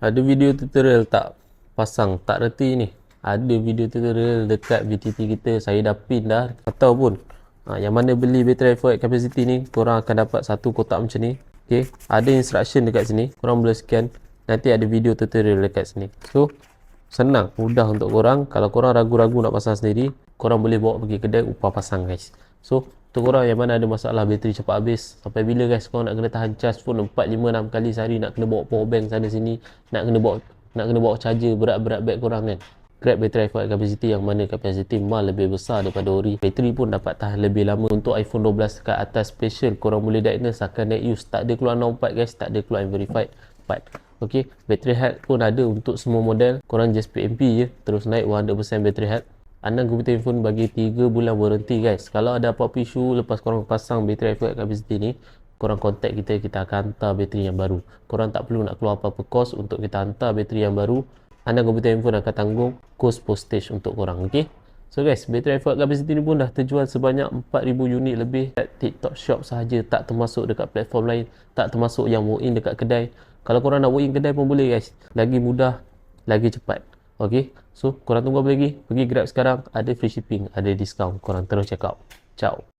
Ada video tutorial tak pasang, tak reti ni. Ada video tutorial dekat VTT kita, saya dah pin dah. Ataupun yang mana beli battery for capacity ni, korang akan dapat satu kotak macam ni. Okay, ada instruction dekat sini, korang boleh scan. Nanti ada video tutorial dekat sini. So senang, mudah untuk korang. Kalau korang ragu-ragu nak pasang sendiri, korang boleh bawa pergi kedai upah pasang guys. So untuk korang yang mana ada masalah bateri cepat habis, sampai bila guys korang nak kena tahan charge phone 4, 5, 6 kali sehari, nak kena bawa power bank sana sini, nak kena bawa charger berat-berat beg korang kan. Grab battery for capacity yang mana kapasiti mal lebih besar daripada ori. Bateri pun dapat tahan lebih lama. Untuk iPhone 12 kat atas special, korang boleh diagnose akan net use. Tak ada keluar 04 guys, tak ada keluar verified part. Okay, battery health pun ada untuk semua model. Korang just PMP je, terus naik 100% battery health. Anand Computer Info bagi 3 bulan warranty guys. Kalau ada apa-apa isu lepas korang pasang battery for capacity ni, korang contact kita, kita akan hantar bateri yang baru. Korang tak perlu nak keluar apa-apa cost untuk kita hantar bateri yang baru. Anand Computer Info akan tanggung cost postage untuk korang. Okay, so guys, battery for capacity ni pun dah terjual sebanyak 4,000 unit lebih kat TikTok Shop sahaja, tak termasuk dekat platform lain, tak termasuk yang walk-in dekat kedai. Kalau korang nak walk-in kedai pun boleh guys, lagi mudah, lagi cepat. Okay, so korang tunggu apa lagi? Pergi Grab sekarang, ada free shipping, ada discount. Korang terus check out. Ciao.